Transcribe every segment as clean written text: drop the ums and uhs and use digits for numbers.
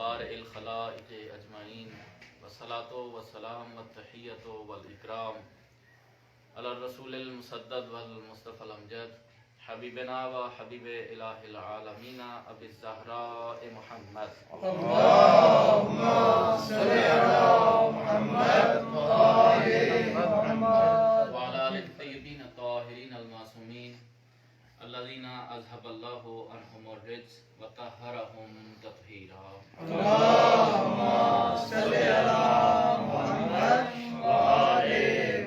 بارئ الخلائق اجمعین والصلاۃ والسلام والتحیۃ والاکرام علی الرسول المسدد والمصطفى الامجد حبیبنا و حبیب الہ العالمین ابی الزہراء محمد اللہم صلی علی محمد وآل محمد وعلی آل الطیبین الطاہرین المعصومین الذین اذهب اللہ عنہم الرجس وطہرہم تطہیرا اللہم صلی علی محمد وآل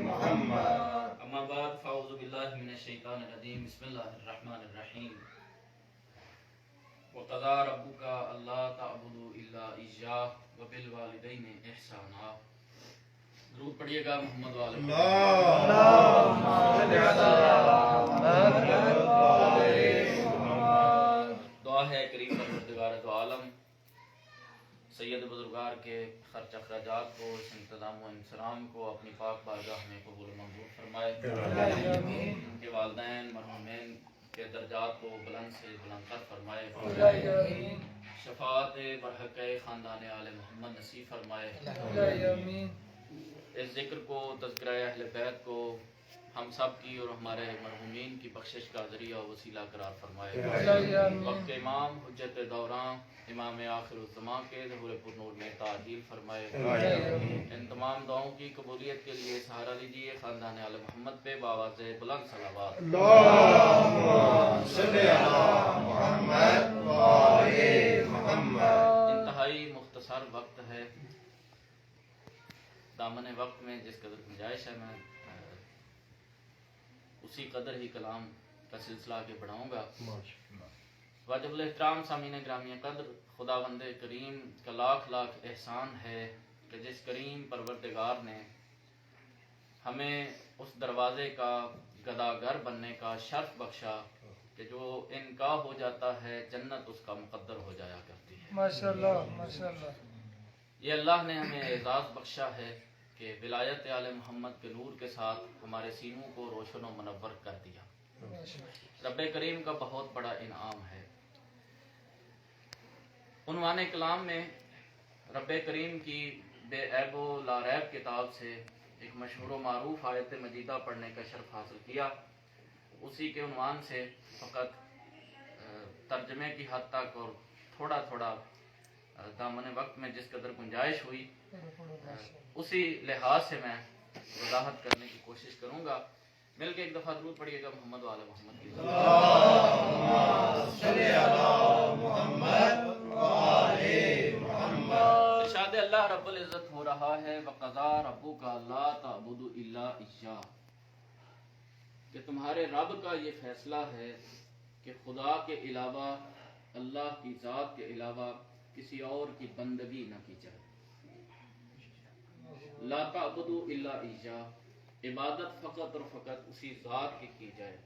محمد اما بعد فاعوذ باللہ من الشیطان الرجیم بسم اللہ الرحمن الرحیم وقضى ربك الا تعبدوا الا اياه وبالوالدين احسانا. درود پڑھیے گا محمد والے اللہم صلی علی محمد وآل محمد. دعا ہے کریم پروردگار دو عالم سید بزرگار کے خرچ اخراجات کو اس انتظام و انسلام کو اپنی پاک بارگاہ میں قبول و منظور فرمائے. ان کے والدین مرحومین کے درجات کو بلند سے بلند تر فرمائے. شفاعت برحق خاندان آل محمد نصیب فرمائے. اس ذکر کو تذکرہ اہل بیت کو ہم سب کی اور ہمارے مرحومین کی بخشش کا ذریعہ و وسیلہ قرار فرمائے. وقت امام حجت دوراں امام آخر الزمان کے ظہور پر نور میں تعجیل فرمائے. ان تمام دعاؤں کی قبولیت کے لیے سہارا لیجیے خاندان آل محمد پہ بآواز بلند صلوات. اللہم صلی علی محمد وآل محمد. انتہائی مختصر وقت ہے. دامن وقت میں جس قدر گنجائش ہے میں اسی قدر ہی کلام کا سلسلہ آگے بڑھاؤں گا. واجب الاحترام سامعین گرامی قدر، خداوند کریم کا لاکھ لاکھ احسان ہے کہ جس کریم پروردگار نے ہمیں اس دروازے کا گداگر بننے کا شرف بخشا کہ جو ان کا ہو جاتا ہے جنت اس کا مقدر ہو جایا کرتی ہے. ماشاءاللہ ماشاءاللہ. یہ اللہ نے ہمیں اعزاز بخشا ہے کہ ولایت آل محمد کے نور کے ساتھ ہمارے سینوں کو روشن و منور کر دیا. رب کریم کا بہت بڑا انعام ہے. عنوان کلام میں رب کریم کی بے عیب و لا ریب کتاب سے ایک مشہور و معروف آیت مجیدہ پڑھنے کا شرف حاصل کیا. اسی کے عنوان سے فقط ترجمے کی حد تک اور تھوڑا تھوڑا دامن وقت میں جس قدر گنجائش ہوئی اسی لحاظ سے میں وضاحت کرنے کی کوشش کروں گا. مل کے ایک دفعہ درود پڑھیے گا محمد و آل محمد کی. اللہم صلی علی محمد وآل محمد. ارشاد اللہ رب العزت ہو رہا ہے وَقَضَىٰ رَبُّكَ أَلَّا تَعْبُدُوا إِلَّا إِيَّاهُ، کہ تمہارے رب کا یہ فیصلہ ہے کہ خدا کے علاوہ، اللہ کی ذات کے علاوہ کسی اور کی بندگی نہ کی جائے. لا تعبدوا الا ایہ، عبادت فقط اور فقط اسی ذات کی جائے.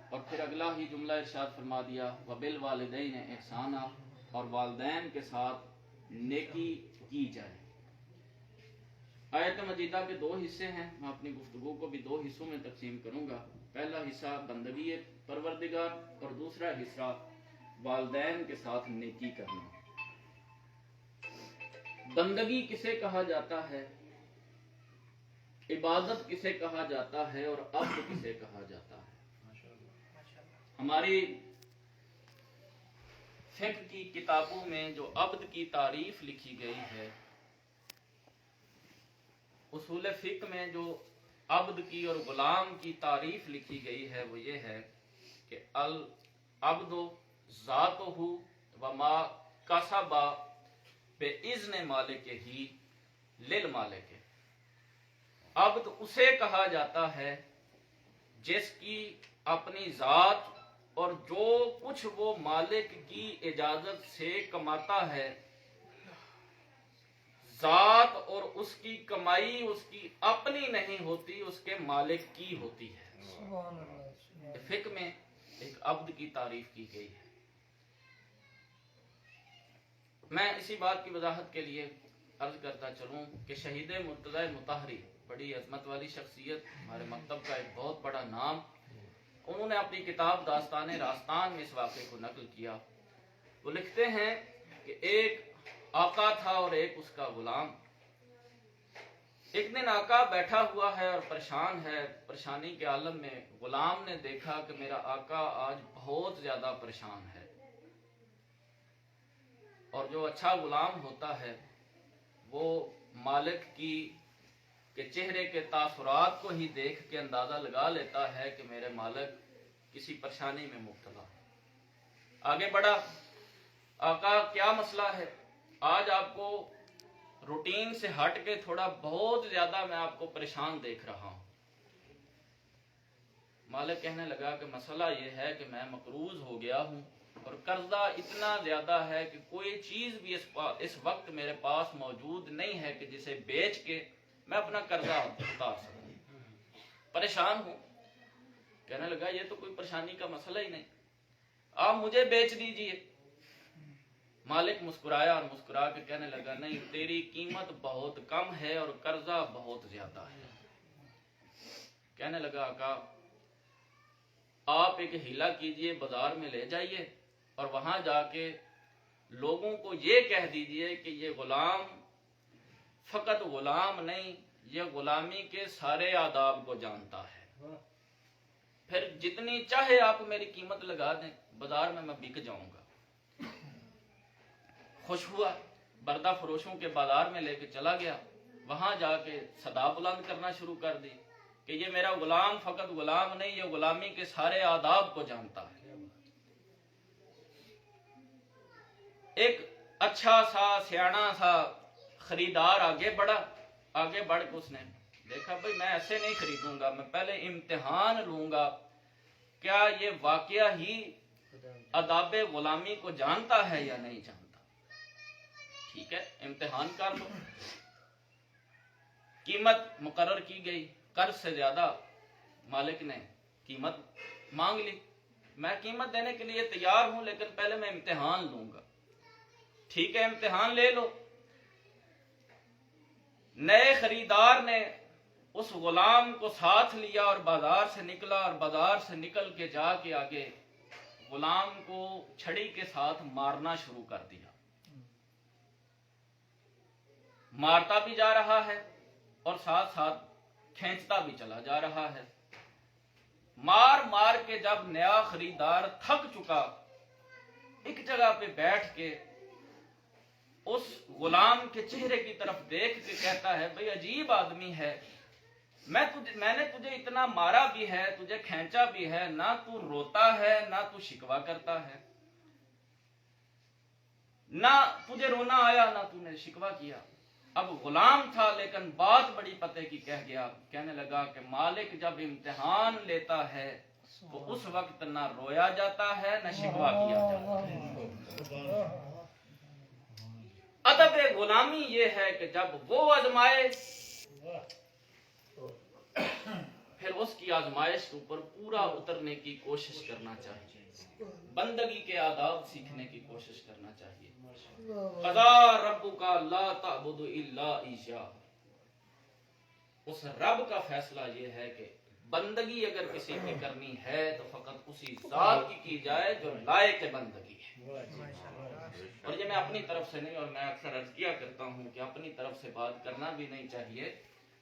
اور پھر اگلا ہی جملہ ارشاد فرما دیا وبالوالدین احسانا، اور والدین کے ساتھ نیکی کی جائے. آیت مجیدہ کے دو حصے ہیں. میں اپنی گفتگو کو بھی دو حصوں میں تقسیم کروں گا. پہلا حصہ بندگی پروردگار اور دوسرا حصہ والدین کے ساتھ نیکی کرنا. بندگی کسے کہا جاتا ہے، عبادت کسے کہا جاتا ہے اور عبد کسے کہا جاتا ہے. ہماری فقہ کی کتابوں میں جو عبد کی تعریف لکھی گئی ہے، اصول فقہ میں جو عبد کی اور غلام کی تعریف لکھی گئی ہے وہ یہ ہے کہ العبد ذاتہ وما کسب بإذن مالک ہی للمالک. عبد اسے کہا جاتا ہے جس کی اپنی ذات اور جو کچھ وہ مالک کی اجازت سے کماتا ہے، ذات اور اس کی کمائی اس کی اپنی نہیں ہوتی، اس کے مالک کی ہوتی ہے. فقہ میں ایک عبد کی تعریف کی گئی ہے. میں اسی بات کی وضاحت کے لیے عرض کرتا چلوں کہ شہید مرتضی مطہری بڑی عظمت والی شخصیت، ہمارے مکتب کا ایک بہت بڑا نام، انہوں نے اپنی کتاب داستان راستان میں اس واقعے کو نقل کیا. وہ لکھتے ہیں کہ ایک آقا تھا اور ایک اس کا غلام. ایک دن آقا بیٹھا ہوا ہے اور پریشان ہے، پریشانی کے عالم میں. غلام نے دیکھا کہ میرا آقا آج بہت زیادہ پریشان ہے، اور جو اچھا غلام ہوتا ہے وہ مالک کی کے چہرے کے تاثرات کو ہی دیکھ کے اندازہ لگا لیتا ہے کہ میرے مالک کسی پریشانی میں مبتلا ہے. آگے بڑھا، آقا کیا مسئلہ ہے؟ آج آپ کو روٹین سے ہٹ کے تھوڑا بہت زیادہ میں آپ کو پریشان دیکھ رہا ہوں. مالک کہنے لگا کہ مسئلہ یہ ہے کہ میں مقروض ہو گیا ہوں اور قرضہ اتنا زیادہ ہے کہ کوئی چیز بھی اس وقت میرے پاس موجود نہیں ہے کہ جسے بیچ کے میں اپنا قرضہ اتار سکوں. پریشان ہوں. کہنے لگا یہ تو کوئی پریشانی کا مسئلہ ہی نہیں، آپ مجھے بیچ دیجئے. مالک مسکرایا اور مسکرا کے کہنے لگا نہیں، تیری قیمت بہت کم ہے اور قرضہ بہت زیادہ ہے. کہنے لگا آقا آپ ایک ہیلا کیجئے، بازار میں لے جائیے اور وہاں جا کے لوگوں کو یہ کہہ دیجئے کہ یہ غلام فقط غلام نہیں، یہ غلامی کے سارے آداب کو جانتا ہے. پھر جتنی چاہے آپ میری قیمت لگا دیں، بازار میں بک جاؤں گا. خوش ہوا، بردہ فروشوں کے بازار میں لے کے چلا گیا. وہاں جا کے صدا بلند کرنا شروع کر دی کہ یہ میرا غلام فقط غلام نہیں، یہ غلامی کے سارے آداب کو جانتا ہے. ایک اچھا سا سیانا سا خریدار آگے بڑھا. آگے بڑھ کے اس نے دیکھا بھئی میں ایسے نہیں خریدوں گا، میں پہلے امتحان لوں گا کیا یہ واقعہ ہی آداب غلامی کو جانتا ہے یا نہیں جانتا. ٹھیک ہے، امتحان کر لو. قیمت مقرر کی گئی، قرض سے زیادہ مالک نے قیمت مانگ لی. میں قیمت دینے کے لیے تیار ہوں لیکن پہلے میں امتحان لوں گا. ٹھیک ہے، امتحان لے لو. نئے خریدار نے اس غلام کو ساتھ لیا اور بازار سے نکلا، اور بازار سے نکل کے جا کے آگے غلام کو چھڑی کے ساتھ مارنا شروع کر دیا. مارتا بھی جا رہا ہے اور ساتھ ساتھ کھینچتا بھی چلا جا رہا ہے. مار مار کے جب نیا خریدار تھک چکا، ایک جگہ پہ بیٹھ کے اس غلام کے چہرے کی طرف دیکھ کے کہتا ہے بھئی عجیب آدمی ہے، میں نے تجھے اتنا مارا بھی ہے، تجھے کھینچا بھی ہے، نہ تو روتا ہے نہ تو شکوا کرتا ہے، نہ تجھے رونا آیا نہ تو نے شکوا کیا. اب غلام تھا لیکن بات بڑی پتے کی کہہ گیا. کہنے لگا کہ مالک جب امتحان لیتا ہے تو اس وقت نہ رویا جاتا ہے نہ شکوا کیا جاتا ہے. ادب غلامی یہ ہے کہ جب وہ آزمائے پھر اس کی آزمائش کے اوپر پورا اترنے کی کوشش کرنا چاہیے، بندگی کے آداب سیکھنے کی کوشش کرنا چاہیے. قضا ربک لا تعبدوا الا ایاہ. اس رب کا فیصلہ یہ ہے کہ بندگی اگر کسی کی کرنی ہے تو فقط اسی ذات کی جائے جو لائق بندگی ہے. اور یہ میں اپنی طرف سے نہیں، اور میں اکثر عرض کیا کرتا ہوں کہ اپنی طرف سے بات کرنا بھی نہیں چاہیے.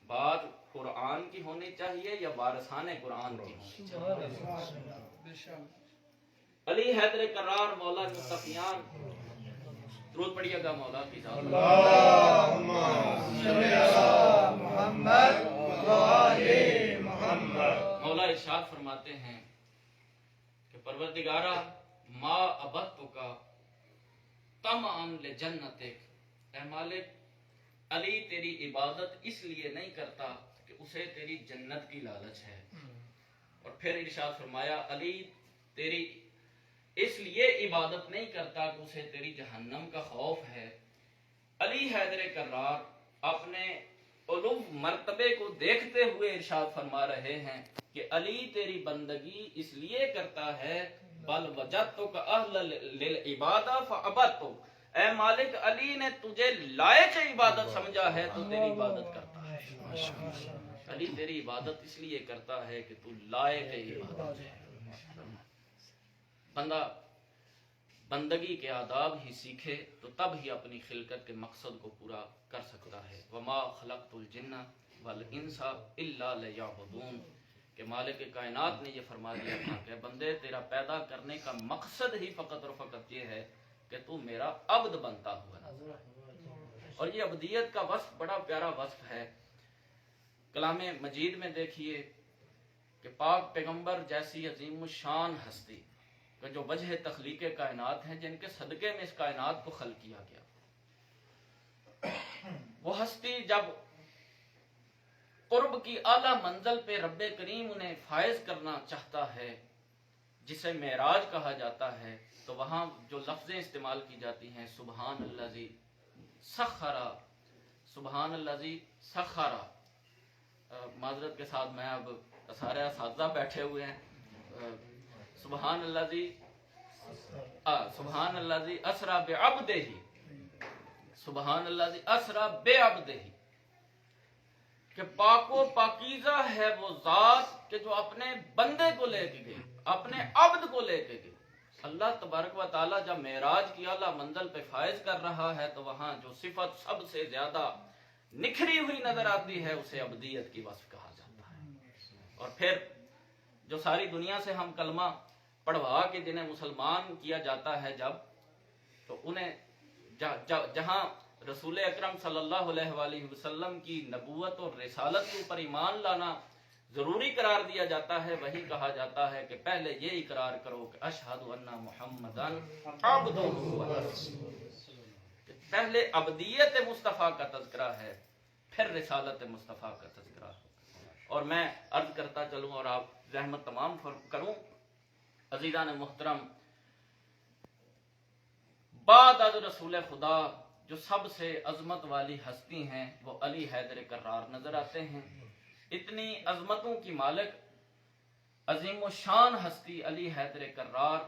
بات قرآن کی ہونی چاہیے یا وارثان قرآن کی ہونی چاہیے. علی حیدر کرار مولا مصطفیان، درود پڑھیے گا مولا کی ذات. اللہم صلی علی محمد و آل محمد. مولا ارشاد فرماتے ہیں کہ پروردگارا ما عبدتک طمعا لجنتک. اے مالک، علی تیری عبادت اس لیے نہیں کرتا کہ اسے تیری جنت کی لالچ ہے. اور پھر ارشاد فرمایا علی تیری اس لیے عبادت نہیں کرتا کہ اسے تیری جہنم کا خوف ہے. علی حیدر کرار اپنے علو مرتبے کو دیکھتے ہوئے ارشاد فرما رہے ہیں کہ علی تیری بندگی اس لیے کرتا ہے بل وجدتک اہل للعبادہ فعبدتک. اے مالک، علی نے تجھے لائق عبادت سمجھا ہے تو تیری عبادت کرتا ہے. علی تیری عبادت اس لیے کرتا ہے کہ تو لائق عبادت ہے. بندہ بندگی کے آداب ہی سیکھے تو تب ہی اپنی خلقت کے مقصد کو پورا کر سکتا ہے۔ وما خلقت الجن والانس الا لیعبدون، کہ مالک کائنات نے یہ فرما دیا تھا کہ بندے تیرا پیدا کرنے کا مقصد ہی فقط اور فقط یہ ہے کہ تو میرا عبد بنتا ہوا نظر آئے۔ اور یہ عبدیت کا وصف بڑا پیارا وصف ہے۔ کلام مجید میں دیکھیے کہ پاک پیغمبر جیسی عظیم الشان ہستی کہ جو وجہ تخلیق کائنات ہیں، جن کے صدقے میں اس کائنات کو خلق کیا گیا، وہ ہستی جب قرب کی اعلیٰ منزل پہ رب کریم انہیں فائز کرنا چاہتا ہے، جسے معراج کہا جاتا ہے، تو وہاں جو لفظیں استعمال کی جاتی ہیں سبحان الذی سخرا، سبحان الذی سخرا، معذرت کے ساتھ میں اب سارے اساتذہ بیٹھے ہوئے ہیں، سبحان الذی اسرا بعبدہ، سبحان الذی اسرا بعبدہ، کہ پاک و پاکیزہ ہے وہ ذات کہ جو اپنے بندے کو لے کے گئی، اپنے عبد کو لے کے گئی۔ اللہ تبارک و تعالیٰ جب معراج کی اعلیٰ منزل پہ فائز کر رہا ہے تو وہاں جو صفت سب سے زیادہ نکھری ہوئی نظر آتی ہے اسے عبدیت کی وصف کہا جاتا ہے۔ اور پھر جو ساری دنیا سے ہم کلمہ پڑھوا کے جنہیں مسلمان کیا جاتا ہے جب، تو انہیں جہاں رسول اکرم صلی اللہ علیہ وآلہ وسلم کی نبوت اور رسالت کے اوپر ایمان لانا ضروری قرار دیا جاتا ہے، وہی کہا جاتا ہے کہ پہلے یہ اقرار کرو کہ اشہد ان محمدن عبدہ ورسولہ، پہلے عبدیت مصطفیٰ کا تذکرہ ہے، پھر رسالت مصطفیٰ کا تذکرہ ہے۔ اور میں عرض کرتا چلوں اور آپ رحمت تمام کروں، عزیزان محترم، بعد از رسول خدا جو سب سے عظمت والی ہستی ہیں وہ علی حیدر کرار نظر آتے ہیں۔ اتنی عظمتوں کی مالک عظیم الشان ہستی علی حیدر کرار،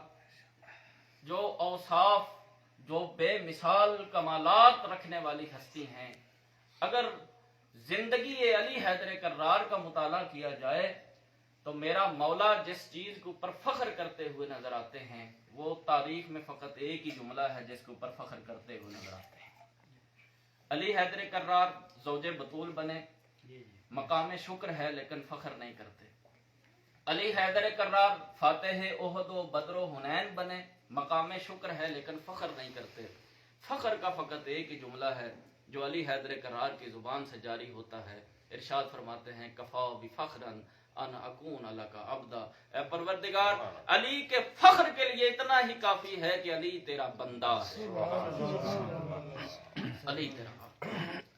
جو اوصاف، جو بے مثال کمالات رکھنے والی ہستی ہیں، اگر زندگی علی حیدر کرار کا مطالعہ کیا جائے تو میرا مولا جس چیز کے اوپر فخر کرتے ہوئے نظر آتے ہیں وہ تاریخ میں فقط ایک ہی جملہ ہے جس کے اوپر فخر کرتے ہوئے نظر آتے ہیں۔ علی حیدر کرار زوج بطول بنے، مقام شکر ہے لیکن فخر نہیں کرتے۔ علی حیدر کرار فاتح احد و بدر و حنین بنے، مقام شکر ہے لیکن فخر نہیں کرتے۔ فخر کا فقط ایک ہی جملہ ہے جو علی حیدر کرار کی زبان سے جاری ہوتا ہے، ارشاد فرماتے ہیں کفا بفخرا ان اکون لک عبدا، اے پروردگار علی کے فخر کے لیے اتنا ہی کافی ہے کہ علی تیرا بندہ ہے، علی تیرا عبد۔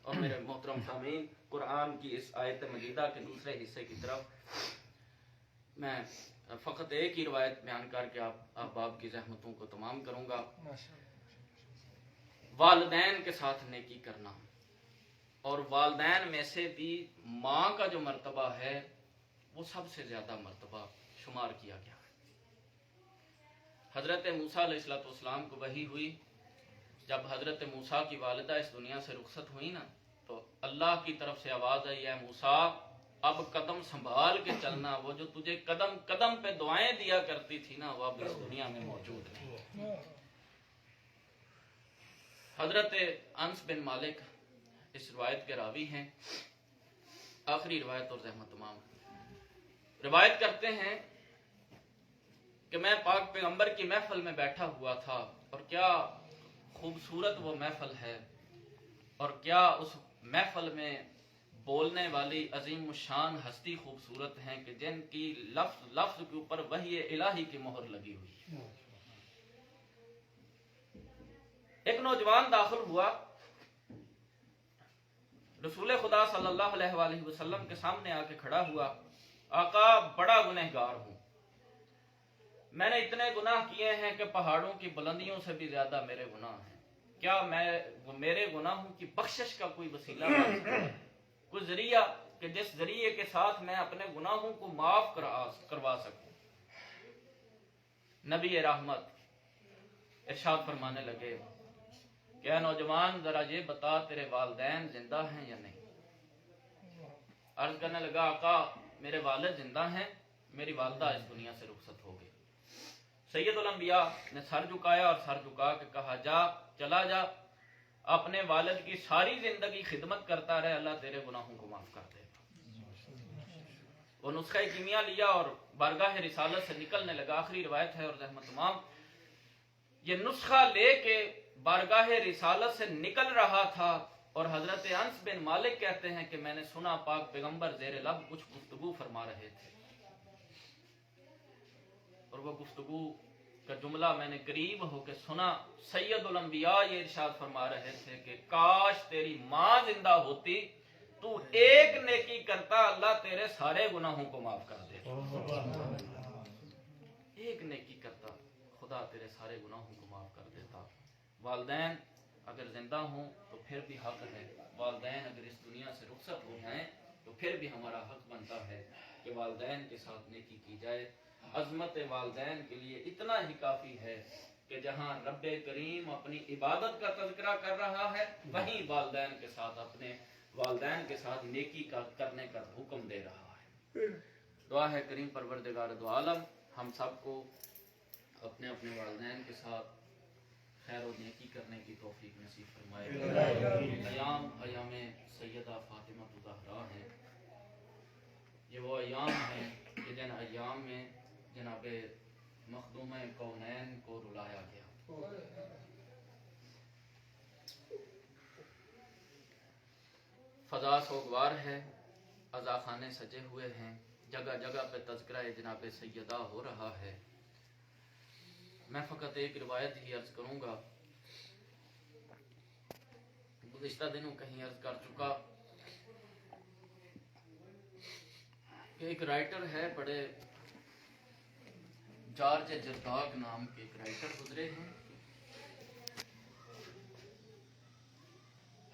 اور میرے محترم سامعین، قرآن کی اس آیت مجیدہ کے دوسرے حصے کی طرف میں فقط ایک ہی روایت بیان کر کے آپ احباب کی زحمتوں کو تمام کروں گا۔ والدین کے ساتھ نیکی کرنا، اور والدین میں سے بھی ماں کا جو مرتبہ ہے وہ سب سے زیادہ مرتبہ شمار کیا گیا۔ حضرت موسیٰ علیہ السلام کو وحی ہوئی، جب حضرت موسیٰ کی والدہ اس دنیا سے رخصت ہوئی نا تو اللہ کی طرف سے آواز آئی، اے موسیٰ اب قدم سنبھال کے چلنا، وہ جو تجھے قدم قدم پہ دعائیں دیا کرتی تھی نا وہ اب اس دنیا میں موجود نہیں۔ حضرت انس بن مالک اس روایت کے راوی ہیں، آخری روایت اور زحمت تمام روایت کرتے ہیں کہ میں پاک پیغمبر کی محفل میں بیٹھا ہوا تھا، اور کیا خوبصورت وہ محفل ہے، اور کیا اس محفل میں بولنے والی عظیم الشان ہستی خوبصورت ہیں کہ جن کی لفظ لفظ کے اوپر وحی الہی کی مہر لگی ہوئی۔ ایک نوجوان داخل ہوا، رسول خدا صلی اللہ علیہ وآلہ وسلم کے سامنے آ کے کھڑا ہوا، آقا بڑا گنہگار ہوں، میں نے اتنے گناہ کیے ہیں کہ پہاڑوں کی بلندیوں سے بھی زیادہ میرے گناہ ہیں، کیا میرے گناہوں کی بخشش کا کوئی وسیلہ ہے، کوئی ذریعہ کہ جس ذریعے کے ساتھ میں اپنے گناہوں کو معاف کروا سکوں؟ نبی رحمت ارشاد فرمانے لگے کہ اے نوجوان ذرا یہ بتا تیرے والدین زندہ ہیں یا نہیں؟ عرض کرنے لگا آقا میرے والد زندہ ہیں، میری والدہ اس دنیا سے رخصت ہو گئی۔ سید الانبیاء نے سر جھکایا اور سر جھکا کے کہا جا، چلا جا، اپنے والد کی ساری زندگی خدمت کرتا رہے، اللہ تیرے گناہوں کو معاف کر دے گا۔ وہ نسخہ کیمیا لیا اور بارگاہ رسالت سے نکلنے لگا۔ آخری روایت ہے اور رحمت تمام، یہ نسخہ لے کے بارگاہ رسالت سے نکل رہا تھا اور حضرت انس بن مالک کہتے ہیں کہ میں نے سنا پاک پیغمبر زیر لب کچھ گفتگو فرما رہے تھے، اور وہ گفتگو کا جملہ میں نے قریب ہو کے سنا۔ سید الانبیاء یہ ارشاد فرما رہے تھے کہ کاش تیری ماں زندہ ہوتی، تو ایک نیکی کرتا، اللہ تیرے سارے گناہوں کو معاف کر دے۔ ایک نیکی کرتا، خدا تیرے سارے گناہوں کو معاف کر دیتا۔ والدین اگر زندہ ہوں تو پھر بھی حق ہے، والدین اگر اس دنیا سے رخصت ہو جائیں تو پھر بھی ہمارا حق بنتا ہے کہ والدین کے ساتھ نیکی کی جائے۔ عظمت والدین کے لیے اتنا ہی کافی ہے کہ جہاں رب کریم اپنی عبادت کا تذکرہ کر رہا ہے، وہیں والدین کے ساتھ اپنے والدین کے ساتھ نیکی کرنے کا حکم دے رہا ہے۔ دعا ہے کریم پروردگار دو عالم ہم سب کو اپنے اپنے والدین کے ساتھ خیر و نیکی کرنے کی توفیق نصیب فرمائے۔ ایام سیدہ فاطمہ الزہرا ہے، یہ وہ ایام ہیں کہ جن ایام میں جناب مخدوم کونین کو رلایا گیا۔ فضا سوگوار ہے، عزاخانے سجے ہوئے ہیں، جگہ جگہ پہ تذکرہ جناب سیدہ ہو رہا ہے۔ میں فقط ایک روایت ہی عرض کروں گا، گزشتہ دنوں کہیں عرض کر چکا کہ ایک رائٹر ہے، بڑے جارج جرداق نام کے ایک رائٹر گزرے ہیں،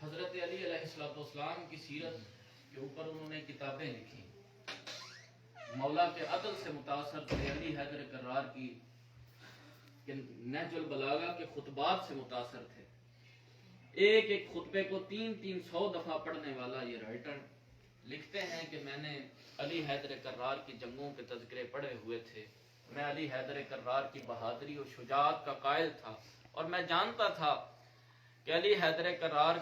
حضرت علی علیہ السلام کی سیرت کے اوپر انہوں نے کتابیں لکھی، مولا کے عدل سے متاثر تھے، علی حیدر کرار کی نہج البلاغہ کے خطبات سے متاثر تھے، ایک ایک خطبے کو 300 دفعہ پڑھنے والا یہ رائٹر لکھتے ہیں کہ میں نے علی حیدر کرار کی جنگوں کے تذکرے پڑھے ہوئے تھے، میں علی حیدر کرار کی بہادری و شجاعت کا قائل تھا، اور میں جانتا تھا کہ علی حیدر کرار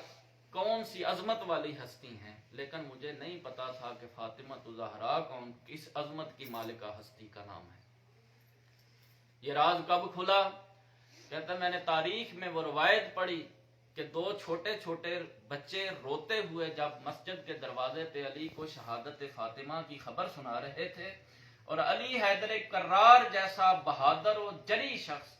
کون سی عظمت والی ہستی ہیں، لیکن مجھے نہیں پتا تھا کہ فاطمہ الزہرا کون کس عظمت کی مالکہ ہستی کا نام ہے۔ یہ راز کب کھلا؟ کہتا میں نے تاریخ میں وہ روایت پڑھی کہ 2 چھوٹے چھوٹے بچے روتے ہوئے جب مسجد کے دروازے پہ علی کو شہادت فاطمہ کی خبر سنا رہے تھے، اور علی حیدر کرار جیسا بہادر و جری شخص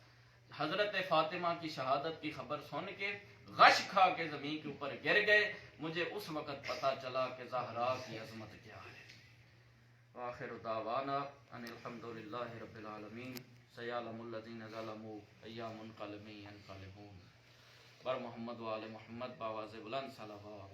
حضرت فاطمہ کی شہادت کی خبر سن کے غش کھا کے زمین کے اوپر گر گئے۔ مجھے اس وقت پتا چلا کہ زہرا کی عظمت کیا ہے۔ وآخر دعوانا ان الحمدللہ رب العالمین۔ سیعلم الذین ظلموا ای منقلب ینقلبون۔ بر محمد و آل محمد باواز بلند صلوات۔